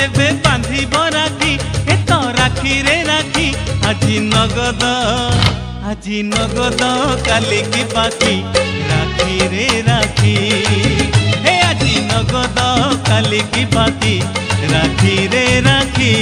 जेबे बांधिब राखी ए तो राखी रे राखी আজি नगद काली की बाकी राखी रे राखी हे আজি नगद काली की बाकी राखी रे राखी।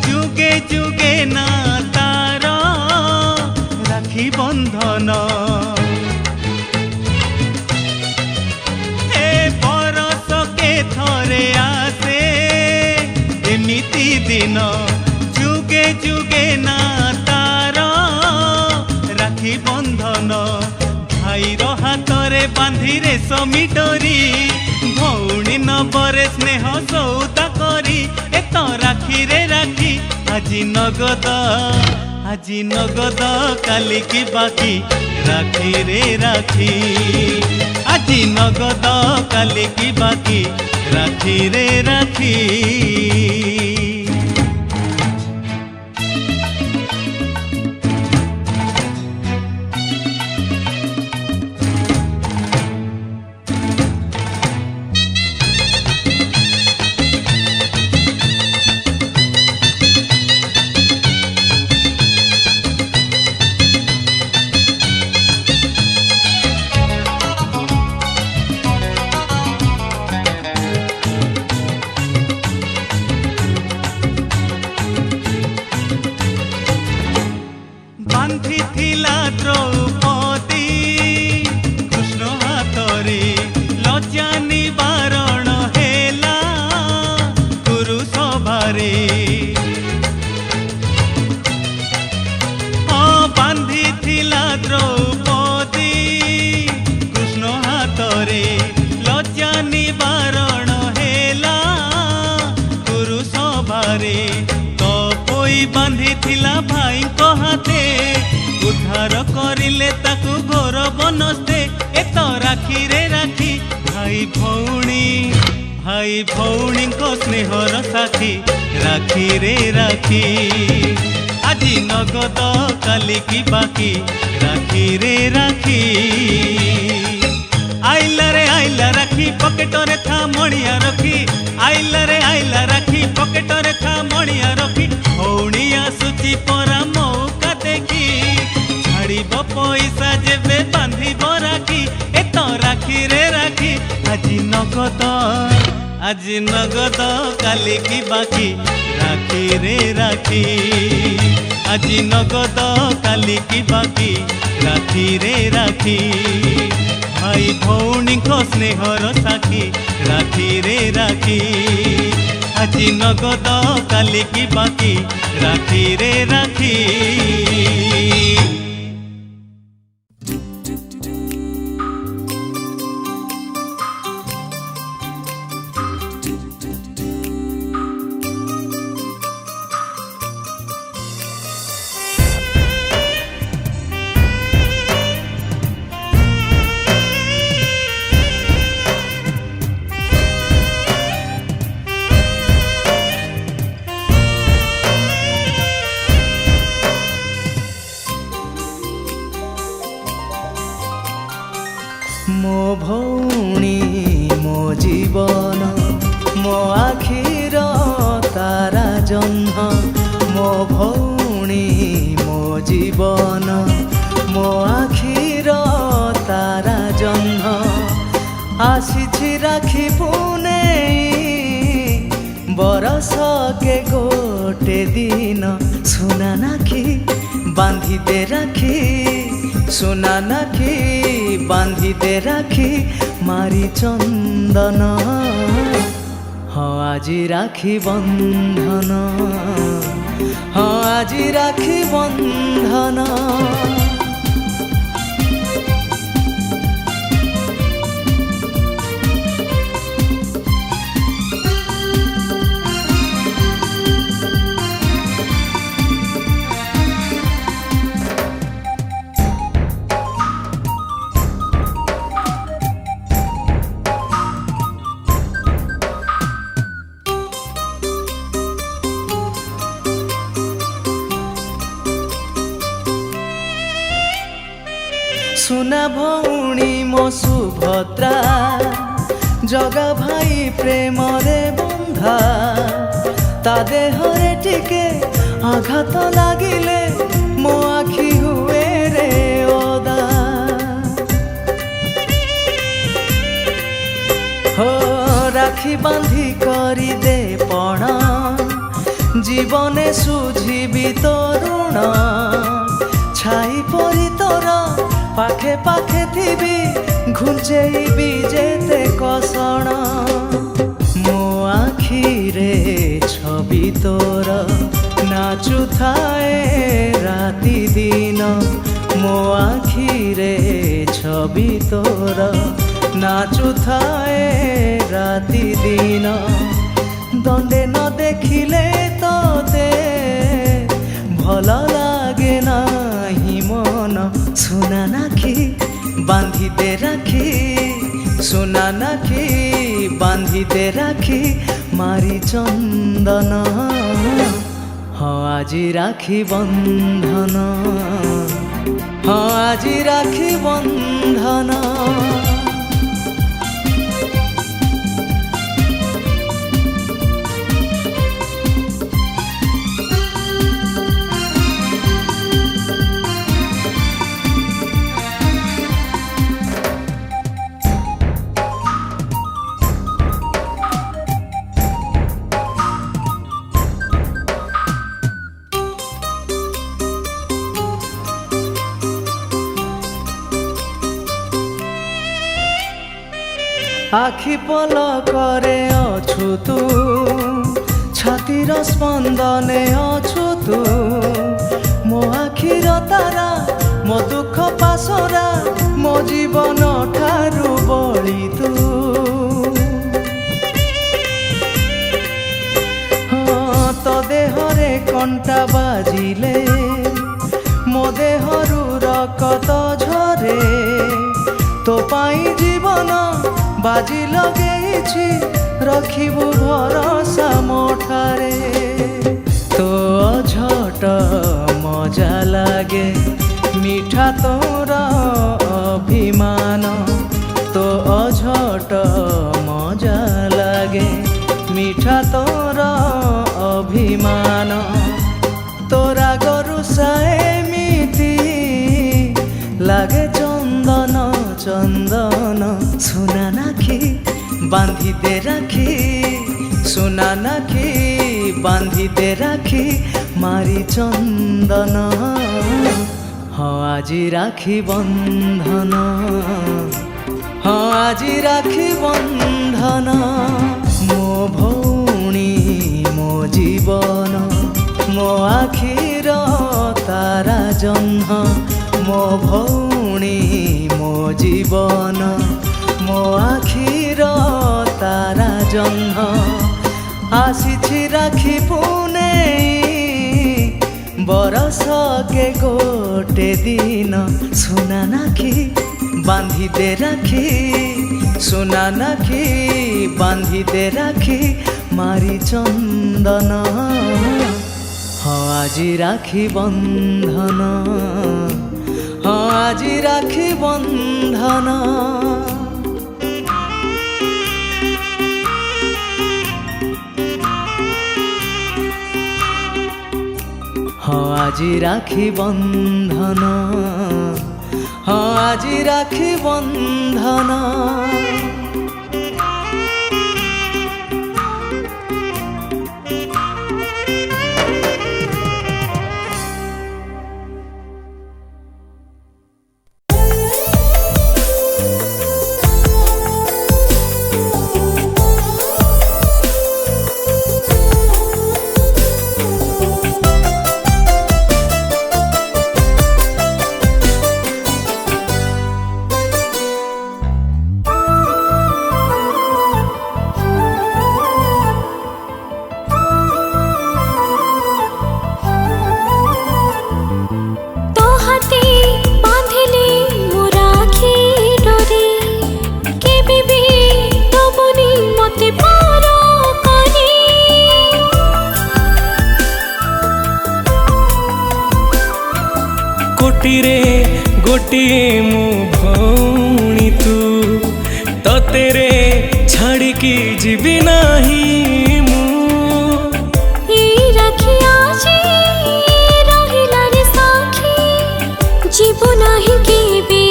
जुगे जुगे ना तार राखी बंधन हे बरस के थरे आसे एमिति दिन जुगे जुगे ना तार राखी बंधन भाईर हाथरे बांधी रे समी डोरी भौणी नबरे स्नेह सौदा करी तो राखी रे राखी আজি नगद काली की बाकी राखी रे राखी আজি नगद काली की बाकी राखी रे राखी। बांधी थिला द्रौपदी कृष्ण हाथरे लज्जा निवारण हेला गुरु सभारे बांधी थिला द्रौपदी कृष्ण हाथरे लज्जा निवारण हेला गुरु सभारे कपई बांधी थिला भाई को हाथे उद्धार करिले ताकू घोर बनस्ते ए तो राखी रे राखी भाई भौणी को स्नेहर साथी राखी रे राखी আজি नगद काली की बाकी राखी रे राखी। आइला राखी पकेटरे था मणिया रखी आइला राखी पकेटरे था मणिया रखी भौणी आसुची परा मौका देखी छाड़ब पैसा जेबे बांधिब राखी ए तो राखी रे राखी আজি नगद काली की बाकी राखी रे राखी আজি नगद काली की बाकी राखी रे राखी भाई भौणी को स्नेहर साखी राखी रे राखी আজি नगद काली की बाकी राखी रे राखी। मो भौणी मो जीवन मो आखिर तारा जन्म मो भौणी मो जीवन मो आखिर तारा जन्म आसी राखी पुने बरस के गोटे दिन सुना नाखी बांधी दे राखी सुना नाखी बांधी दे राखी मारी चंदन हाँ आज राखी बंधन ହଁ ଆଜି ରାକ୍ଷୀ ବନ୍ଧନ। सुना भौणी मो सुभद्रा जगा भाई प्रेम रे बंधा ता देहरे टिके आघात लागिले मो आखि हुए रे ओदा। हो राखी बांधी करी दे पणा जीवने सुझिबी तरुण छाई परी तोर पाखे पाखे थी घुंचेबी जेते कसण मो आखिरे छवि तोर नाचु थाए राति दिन मो आखिरे छवि तोर नाचु थाए राति दिन दंडे न देखिले तोते भल लागे नाही मन सुना नाखी बांधी दे राखी सुना नाखी बांधी दे राखी मारी चंदन हाँ आजी राखी बंधन हाँ आजी राखी बंधन। आखि पलकरे अछु तू छातीर स्पंदने अछु तू मो आखिर तारा मो दुख पासरा मो जीवन ठारू बड़ी तू। हाँ तो देहरे कंटा बाजिले मो देहरु रकत झरे तो पाई जीवन बाजी लगे रखिबु भरोसा मोठारे तो झट मजा लागे मीठा तोर अभिमान तो झट मजा लागे मीठा तोर अभिमान तोरा गरु साएमिति लागे चंदन चंदन सुना नाखी बांधी दे राखी सुना नाखी बांधी दे राखी मारी चंदन हाँ आजी राखी बंधन हाँ आजी राखी बंधन। मो भौणी मो जीवन मो आखिर तारा जन्ह मो भौणी मो जीवन मो आखिर तारा जन्ह आसी राखी पुने बरस के गोटे दिन सुना नाखी बांधी दे राखी सुना नाखी बांधी दे राखी मारी चंदन हाँ आजी राखी बंधन हाँ आजी राखी बंधन। हाँ आजी राखी बंधन हाँ आजी राखी बंधन। गोटिए मो भौणी तू तेरे छाड़ी की जीवी नहीं मु राखी आजी रहिला रे साखी जीवो नाही केबे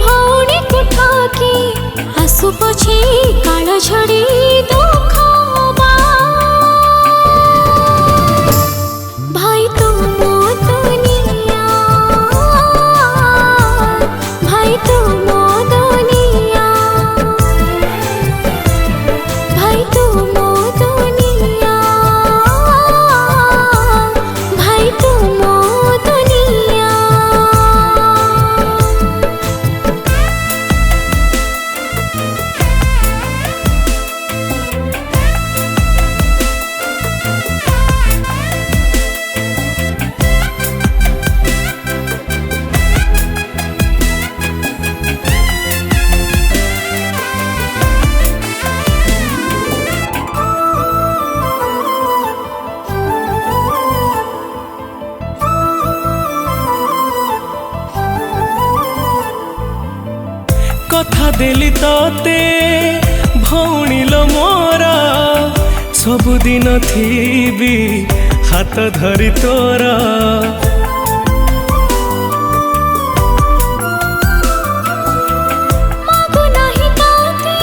भौणी को ठाकी आसु पछे काल झड़ी दुख होबा भाई तो मो दुनिया भाई तो मो दुनिया भाई तो मो दुनिया भाई तो मो दुनिया कथा देली तोते भौणी लो मोरा सबुदिन थीबी हाथ धरी तोरा मागो नाही ताते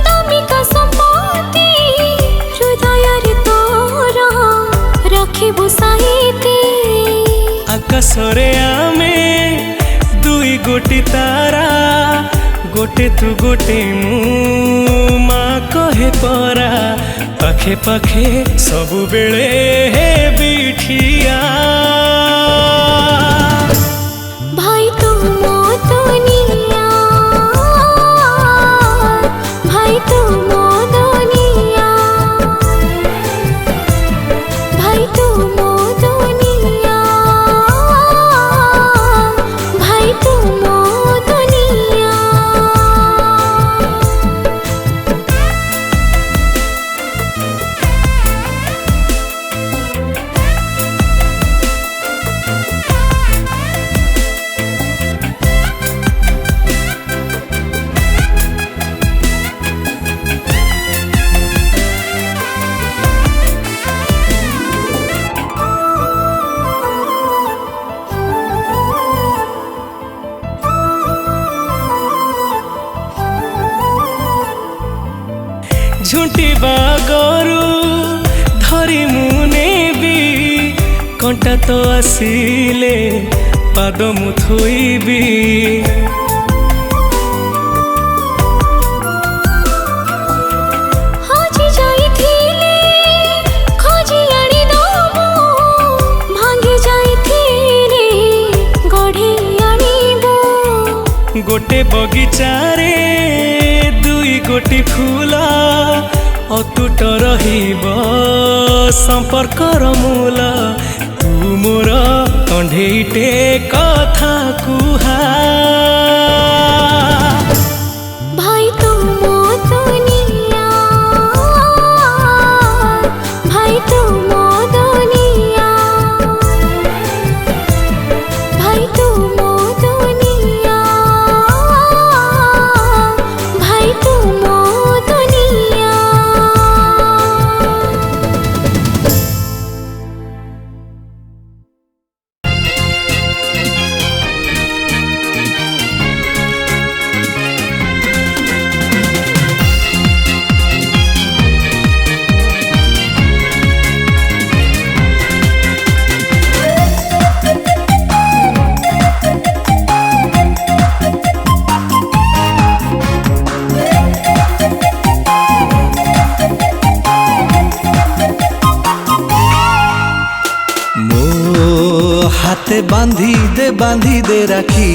दामिका संपत्ति हृदय रे तोरा रखिबो साहिते आकाशरे आमे दुई गोटी तारा गोटे तू गोटे मु माँ कहे परा पाखे पाखे सबु बेले हे बिठिया भाई तो मो दुनिया भाई तो मो दुनिया भाई तो मो दुनिया भाई तो मो दुनिया झुंटी बागरू धरी मुने भी कंटा तो आसिले पाद मु थोइबी हजी जाइथिले खोजी आनी दबो भांगी जाइथिले गढ़ी आनीबो गोटे बगीचारे दुई गोटी फूल अतुट रहिब संपर्कर मूल तू मोर कंढेईटे कथा कुहा भाई तो मो दुनिया भाई तो मो दुनिया भाई तो मो दुनिया भाई तो मो दुनिया हाथे बांधी दे राखी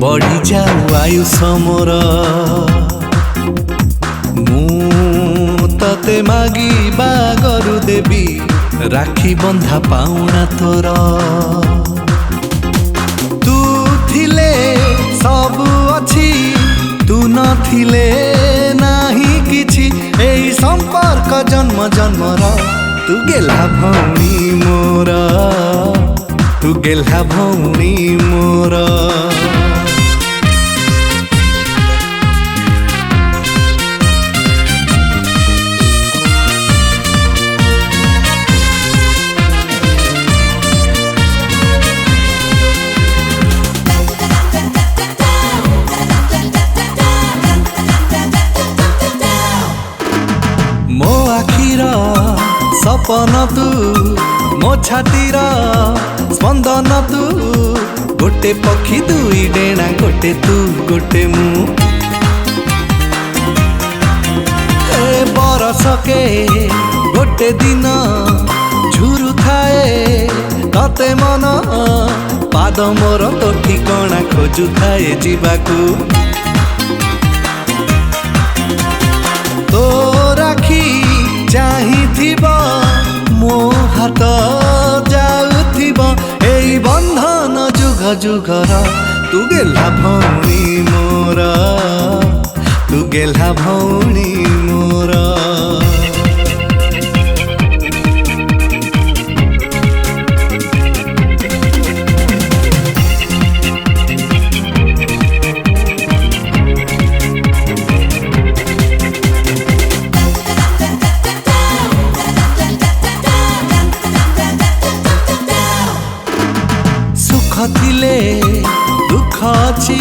बढ़ी जाऊ आयुष मोर मु तते मागी बागरु देवी राखी बंधा पाउना तोर तू थिले सब अच्छी तू नथिले नाही किछि एई संपर्क जन्म जन्मर तू गेला भौणी मोर तू गेल्हा भौणी मोर मो आखिर सपन तू मो छातीर स्पंदन तू गोटे पक्षी दुई डेणा गोटे तू गोटे मु बरसके गोटे दिन झुरु थाए तते मन पाद मोर तो ठिकणा खोजु थाए जीवाकू तो राखी चाहिथिब मो हाथ जाउथिब एई बंधन जुग जुगर तू गेल्हा भौणी मोर तू गेल्हा भौणी मोर थिले दुख अछि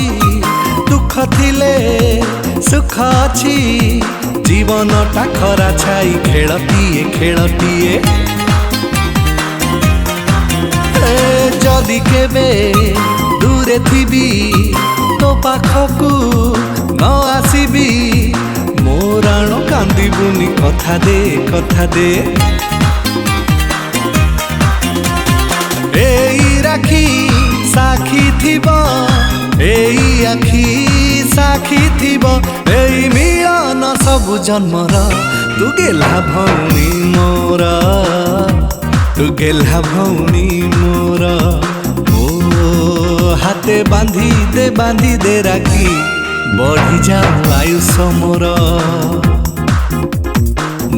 दुख थिले सुख अछि जीवन टा खरा छाई खेलतीए जदि केबे दूरे थिबी तो पाखकू न आसीबी मोराण कांदिबुनी कथा दे एई राखी साखी थिब एई आखी साखी थिब एई मिलन सबु जन्मर तू गेल्हा भौणी मोर तू गेल्हा भौणी मोर ओ हाथे बांधी दे राखी बढ़ी जाऊ आयुष मोर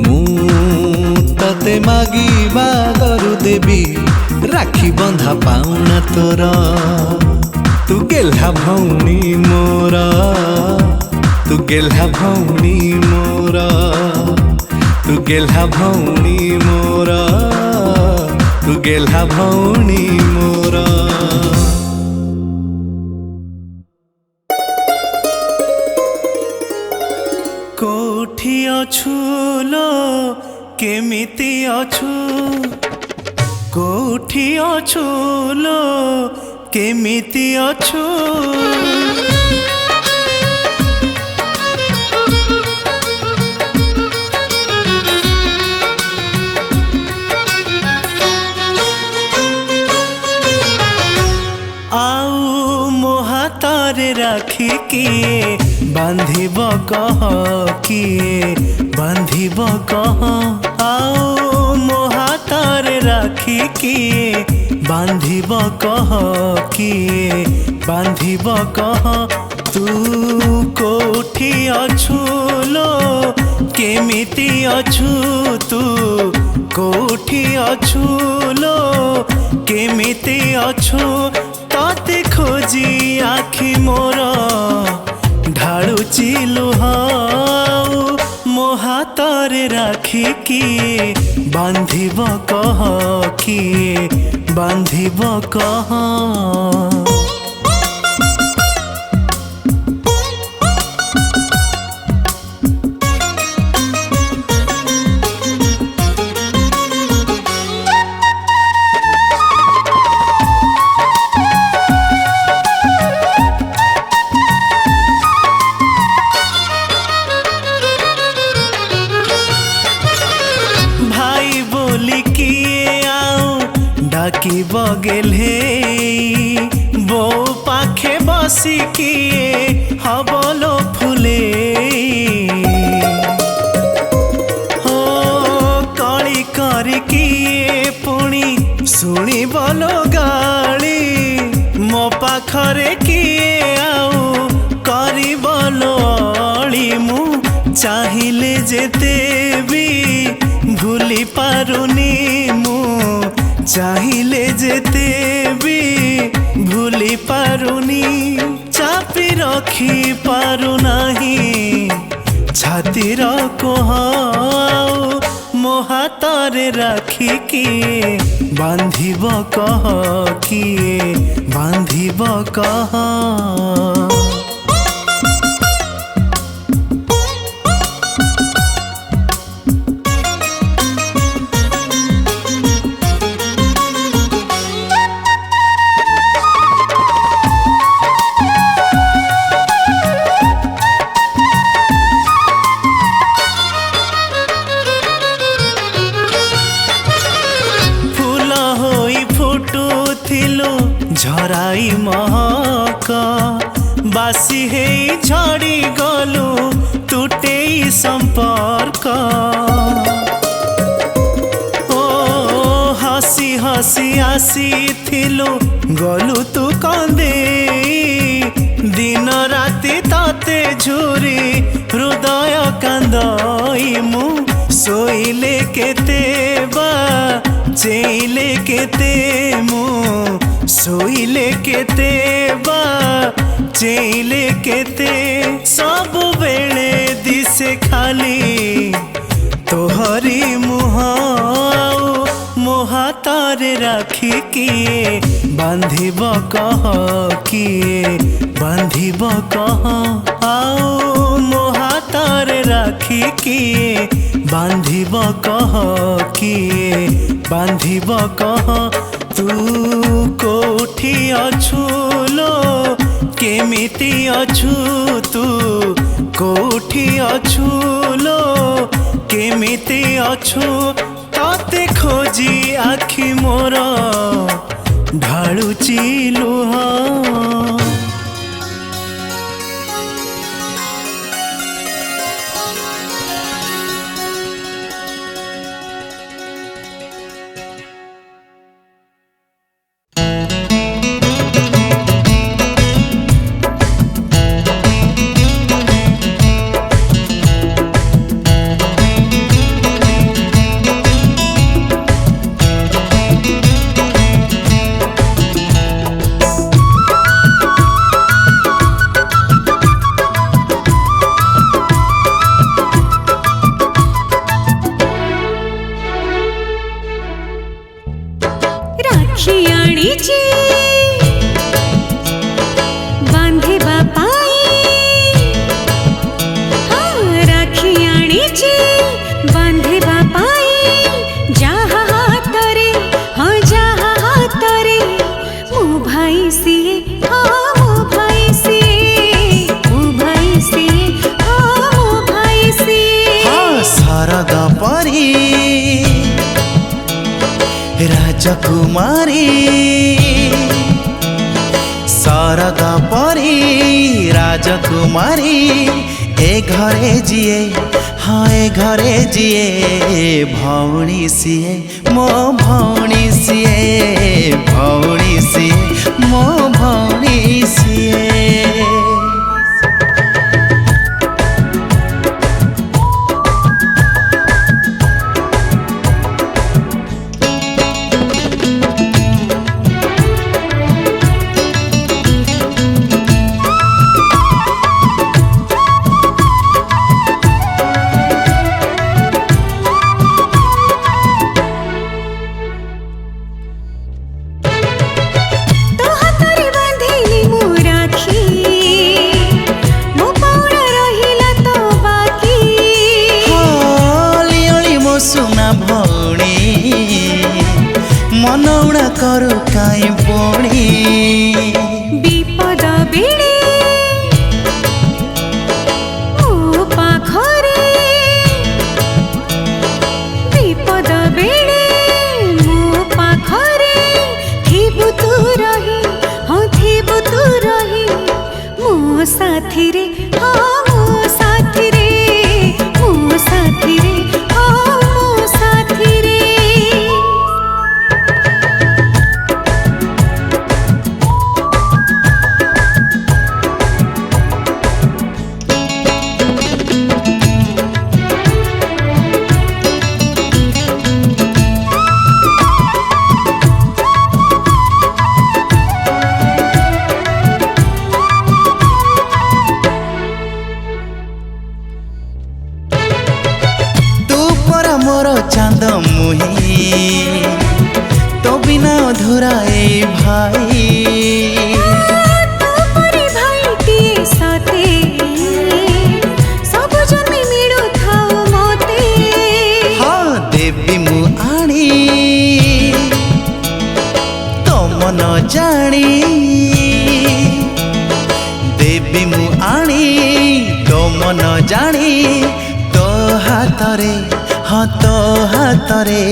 मु तते मागिबा गरु देवी राखी बंधा पाउना तोर तू गेल्हा भौणी मोर तू गेल्हा भौणी मोर तू गेल्हा भौणी मोर तू गेल्हा भौणी मोर कोठी अछु लो केमिति अछु कोठी अछु लो केमिति अछु आउ मो हाथरे राखी किए बांधिब कह किए बांधिब कह आउ मो हाथरे राखी किए बांधिब कह किए बांधिब कह तू कोठी अछु लो केमिति अछु तू कोठी अछु लो केमिति अछु तते खोजी आखि मोर ढाळुची लुह मो हाथरे राखी किए बांधिब कह किए बांधिब कह डाकी बगेल हे बो पाखे बसी किए हबलो फुले हो कली करी किए पुणी शुणी बलो गाली मो पाखरे किए आउ करी बलो अली मु चाहिले जेते भी भूली पारुनी मु चाहिले जेते भी भूली पारुनी चापी रखी पारु नाही छातीर कोह मो हातरे राखी किए बांधिब कह किए बांधिब कह झराई महक बासी हे झड़ी गलु टूटे संपर्क ओ हसी हसी आसी थिलु गलु तू कंदे दिन राति ताते झुरी हृदय कांदई मु सोइले केते बा चेइले केते मु सोइले केते बा चेइले केते सब बेले दिसे खाली तोहरी मुह मो हातरे राखी किए बांधिब कह किए बांधिब कह आओ मो हातरे राखी किए बांधिब कह किए बांधिब कह तू कोठी अछु लो केमिति अछु तू कोठी अछु लो केमिति अछु ताते खोजी आखि मोर ढाळुची लुह राजकुमारी शारदा परी राजकुमारी ए घरे जिए हाँ ए घरे जिए भौणी सिए मो भौणी सिए भौणी सिए मो भौणी सिए तो हातरे बांधिली मु मोर चांद मुही तो बिना अधूरा ए भाई न जानी देवी मु आनी तो मन जानी तो हाथरे हाँ तो हाथरे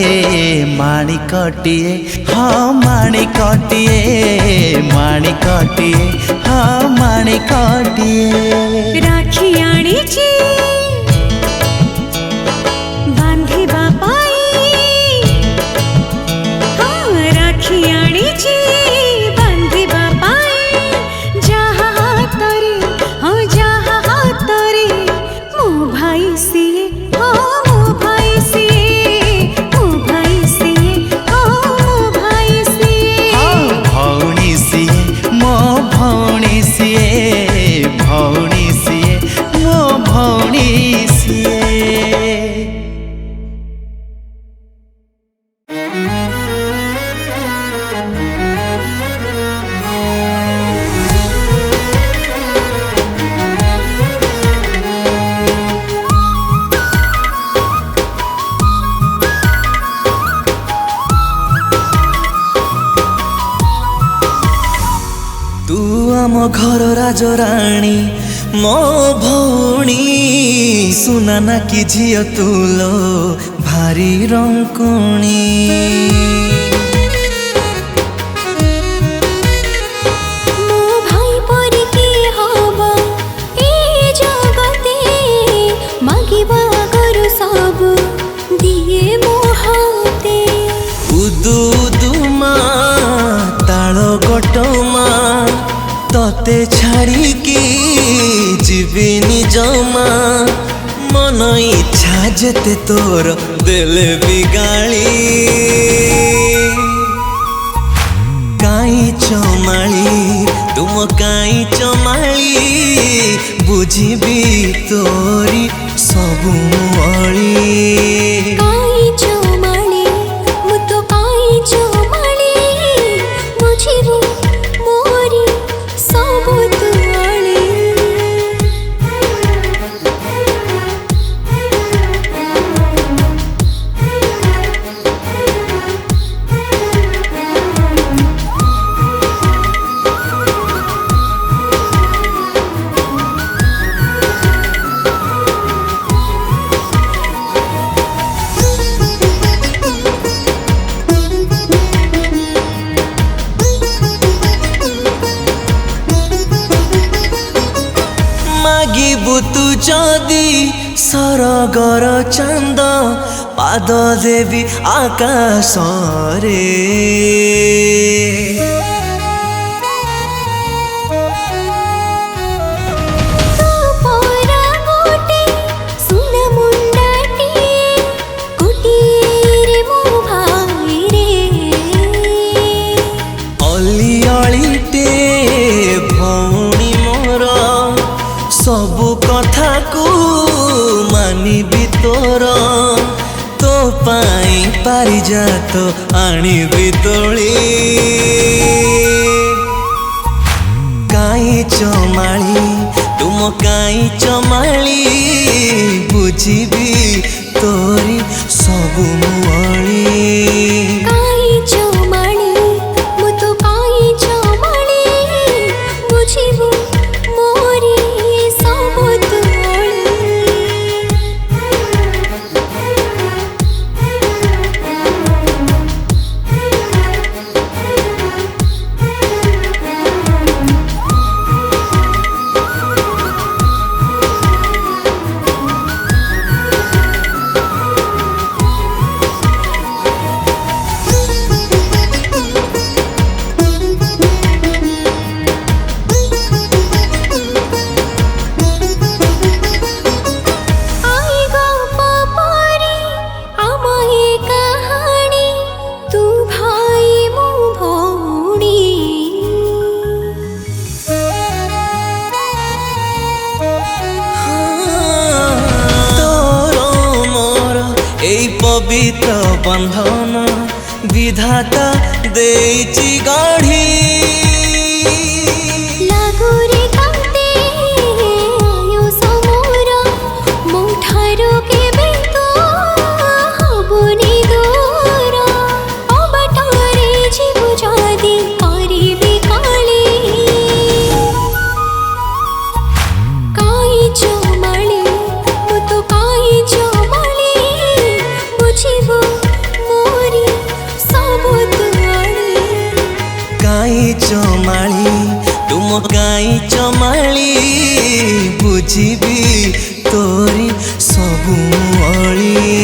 माणिकटिए हाँ माणिकटिए माणिकटिए हाँ माणिकटिए राखी आनी बांधिबा पाई हाँ राखी आनी बांधिबा पाई जहा हातरे हाँ जहा हातरे मो भाई सिए हाँ मो भाई सिए मो भाई सिए हाँ मो भाई सिए हाँ भौणी सिए मो भौणी सिए भौणी सिए मो भौणी सिए आम घर राजराणी मो भौणी सुना ना कि झियो तुलो भारी रंकुणी मो भाई पर के हब ए जगते मागिबा गरु सब दिए मो हाते उदु उदुमा तालो गोटमा तते छाड़ी की जीविनी जमा मन इच्छा जेते तोर देले बिगाड़ी काई चमाली तुम काई चमाली बुझिबी तोरी सबु अली काई चमाली मु तो काई चमाली बुझिबु मोरी सब तुआली मागिबु तू जदि सरगर चांद पाद देवी आकाश रे अली अलीटे भौणी मोर सबु कथा को मानिबी तोर तो पाई पारिजात आनिबी तोली काई चमाली तुम काई चमाली बुझिबी तोरी सबु मुअली काई चमाली मु तो काई चमाली बुझिबु मोरी सब तुआली पवित्र बंधन विधाता देइची गढ़ी लागुरे कांते आयुष मोर मोठारो केबे तो हबुनी दूर अबाटरे जीव जदि करिबे काली काई चमाली मु तो काई चमाली बुझिबो मोरी सब दुआली काई चमाली तुम काई चमाली बुझिबी तोरी सबु अली।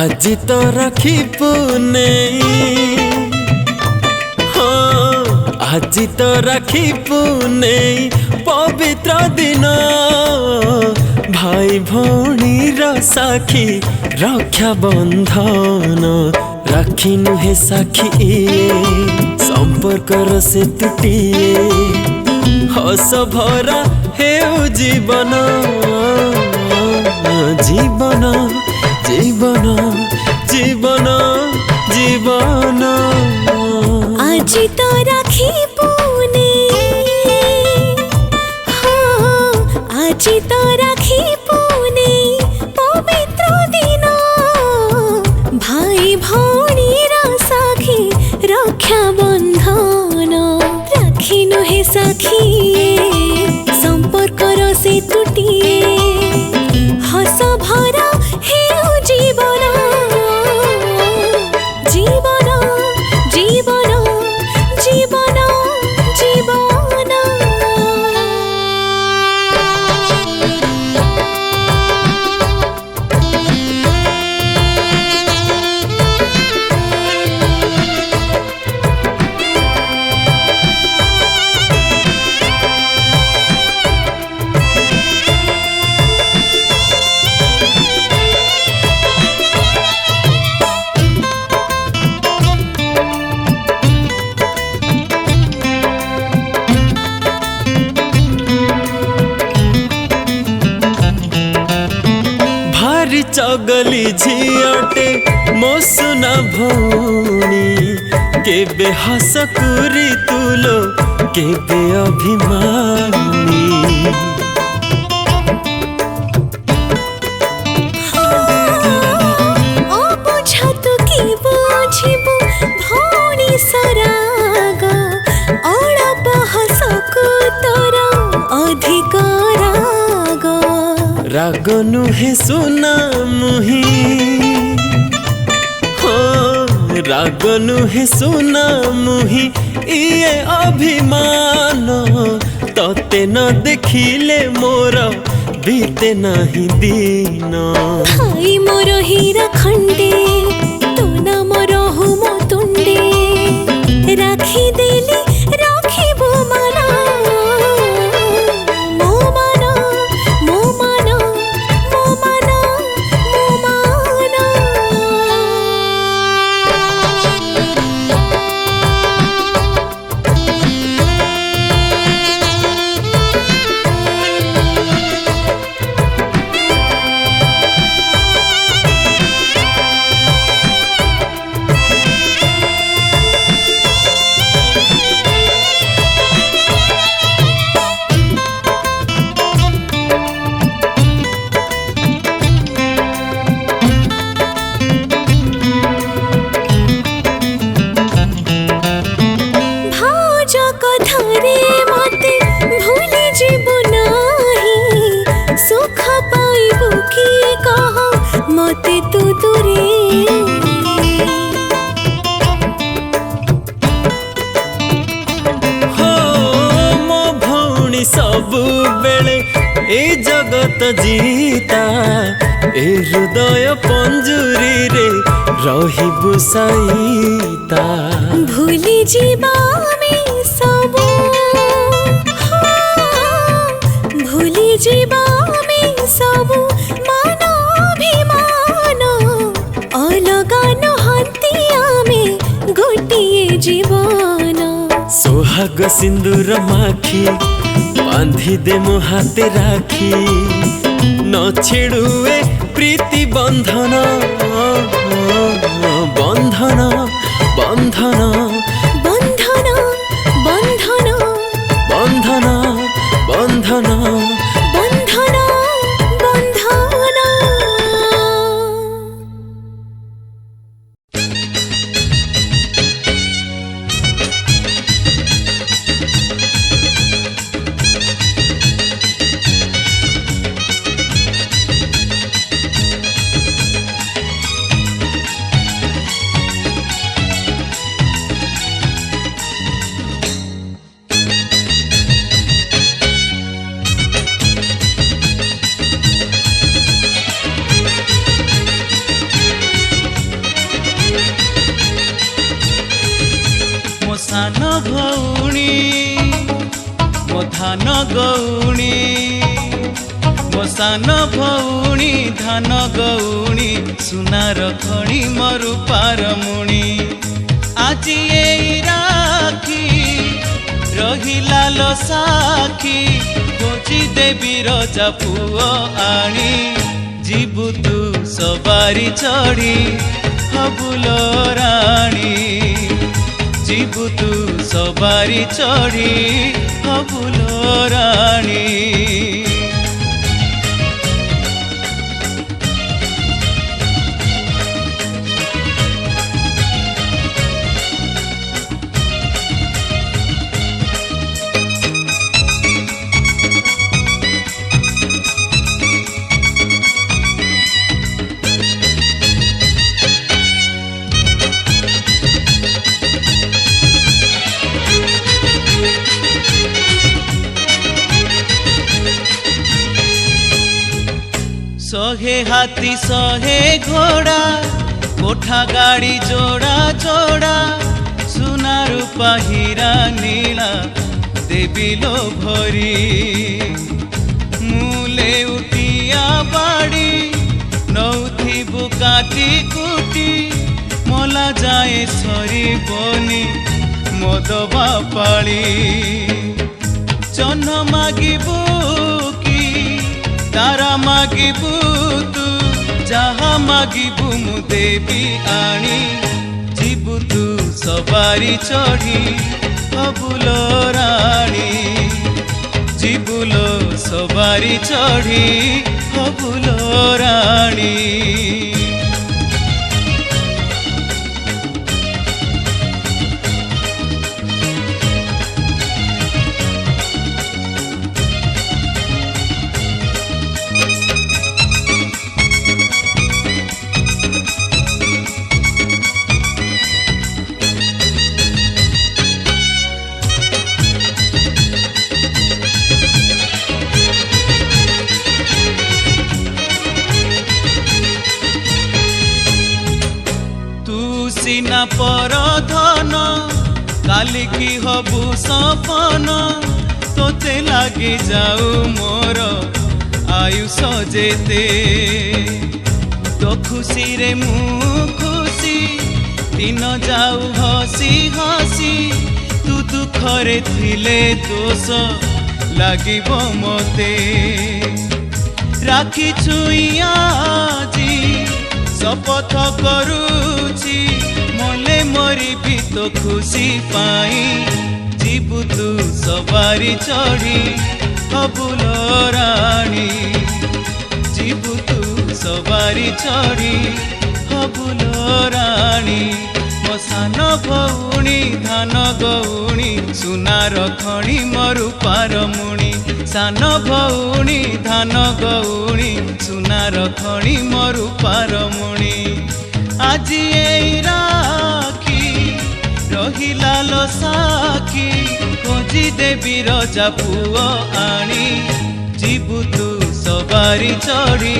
आज तो राखी पुनेई हाँ आज तो राखी पुनेई पवित्र दिन भाई भौणी साखी रक्षा बंधन राखी नुहे साखी संपर्कर से तुटिए हस भरा हेउ जीवन जीवन जीवन जीवन जीवन आज तो राखी पुनेई हाँ आज तो राखी पुनेई पवित्र दिन भाई भौणी साखी रक्षा बंधन राखी नुहे साखी संपर्कर से तुटिए हस भरा हेउ जीवन जीवन जीवन जीवन जीवन भारी चगली झियटे मो सुना भौणी केबे हस कुरी तुलो केबे अभिमानी बुझत कि बुझिबु भौणी सराग अळप हसकु तोर अधिक राग राग नुहे सुना मुही हो राग नुहे सुना मुही इए अभिमान तते न देखिले मोर बीते नहीं दिन भाई मोर हीरा खंडे तू ना मोर हुमो तुंडे राखी देली राखिबो मना मो मना मो मना मो मना मो मना सबु बेले ए जगत जीता ए हृदय पंजुरी रे रहिबु साईता भूली जीवा में सबू भूली जीवा में सबू मान अभिमान अलगा नहंती आमे गोटिए जीवन सोहाग सिंदूर माखी बांधी दे मो हाथे राखी न छेड़ुए प्रीति बंधन बंधन बंधन बंधन बंधन बंधन बंधन बंधन बंधन सान भौणी मो धान गौणी मो सान भौणी धान गौणी सुनार खणी मरु पारमुणी आज ए राखी रहिला लो साखी खोजी देवी रजा पुओ आनी जीबु तू सवारी चढ़ी हबुलो राणी जीबु तू सवारी चढ़ी हबुलो राणी सहे हाथी सहे घोड़ा कोठा गाड़ी जोड़ा जोड़ा सुना रूपा हीरा नीला देवी लो भरी मूले उठिया बाड़ी नौथी बुकाटी कुटी मला जाए सरी बनी मदबा पाली जन्म मागिबू की तारा मागिबू तू जहा मागिबू मु देवी आनी जीबू तू सवारी चढ़ी हबुलो रानी जीबुलो सवारी चढ़ी हबुलो रानी सीना पर धन काली की हबु सपन तोते लगी जाऊ मोर आयुष जेते तो खुशी रे मु खुशी दिन जाऊ हसी हसी तू दुखरे थिले दोष लागिबो मते राखी छुइया जी शपथ करूची मले मरी भी तो खुशी पाई जीबू तू सवारी चढ़ी हबुलो रानी जीबू तू सवारी चढ़ी हबुलो रानी मो सान भौणी धान गौणी सुनार खणी मरु पारमुणी सान भौणी धान गौणी सुनार खणी मरु पारमुणी आज ए राखी रहिला लो साखी खोज ଆଜି ଦେବୀ ରଜା ପୁଅ ଆଣି ଯିବୁ ତୁ ସବାରି ଚଢ଼ି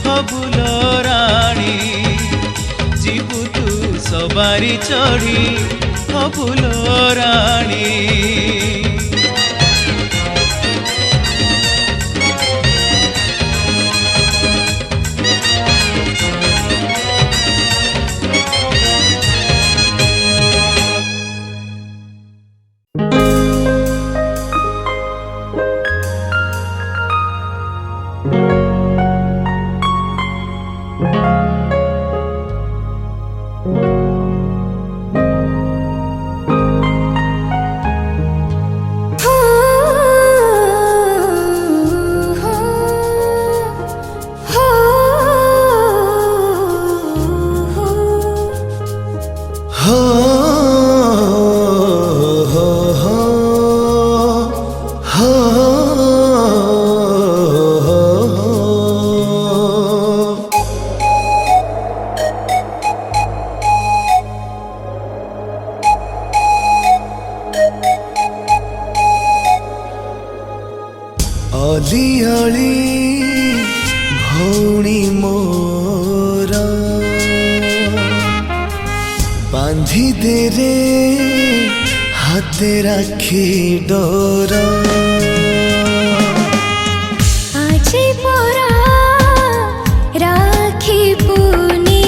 ହବୁଲ ରାଣୀ ଯିବୁ ତୁ ସବାରି ଚଢ଼ି ହବୁଲ ରାଣୀ ଅଲିଅଳି ଭଉଣୀ ମୋର ବାନ୍ଧିଦେ ରେ ହାତେ ରାକ୍ଷୀ ଡୋର আজি পরা রাখি পুনি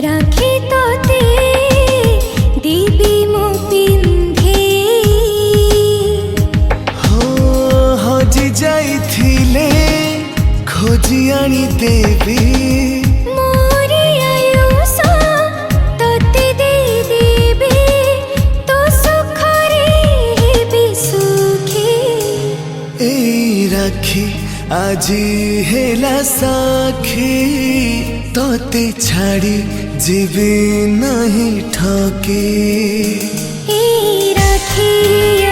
রাখি তোতে দিবি মু পিন্ধি হজি যাইছিলে খোঁজি আনি দেবি মোরি আয়ুষ তোতে দেই দেবি তো সুখরে হেবি সুখী এই রাখি আজি হেলা সাক্ষী তোতে ছাড়ি ଯିବି ନାହିଁ ଠକି এই রাখি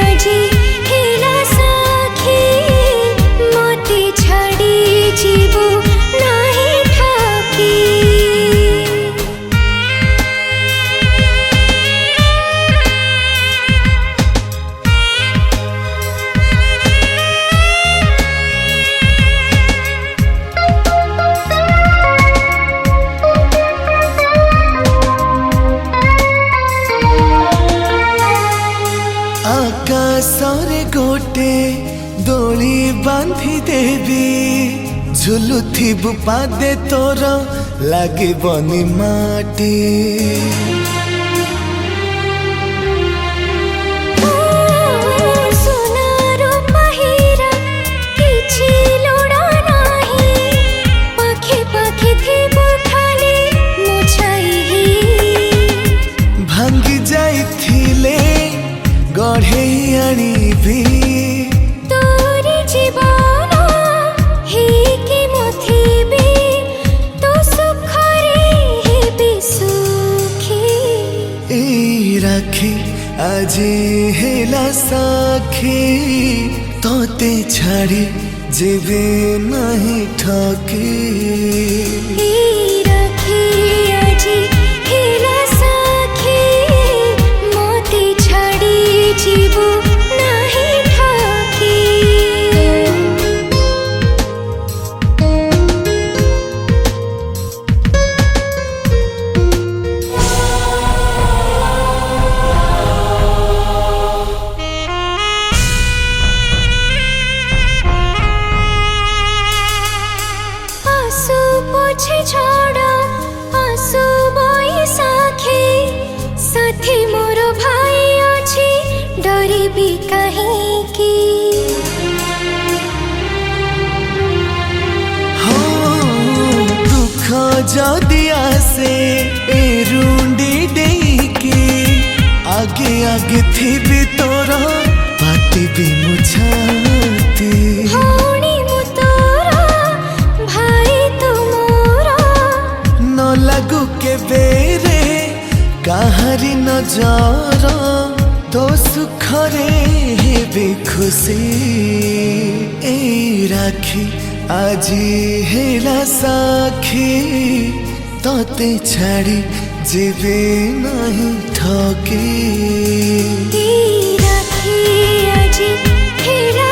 আজি হেলা সাক্ষী মতে ছাড়ি জীবু নাহি ঠকি ଆକାଶରେ ଗୋଟେ ଦୋଳି ବାନ୍ଧି ଦେବି ଝୁଲୁଥିବୁ ପାଦେ ତୋର ଲାଗିବନି ମାଟି সোনার পাহিরা কিছু লোড়া নাহি পাখে পাখে থিব খালি মুছাই ଭାଙ୍ଗି ଯାଇଥିଲେ ଗଢ଼େଇ ଆଣିବି তোরি জীবন হেকি মথিবি তো সুখরে হেবি সুখী এই রাখি আজি হেলা সাক্ষী তোতে ছাড়ি ଯିବି ନାହିଁ ଠକି এই রাখি আজি হেলা সাক্ষী মতে ছাড়ি জীবু নাহি ঠকি আসু পোছে ঝড় আসু বৈশাখী সাথী মোর ভাই ଅଛି ডরিবি কাহিকি দুঃখ যদি আসে এ রুন্ডি ডেইকি আগে আগে থিবি তোর পাতিবি মুছাতি ভৌণী মু তোর ভাই তুমোর ন লাগু কেবে রে কাহারি নজর তো সুখরে হেবি খুশি এই রাখি আজি হেলা সাক্ষী তোতে ছাড়ি जीवी नहीं ठकी राखी আজি हेरा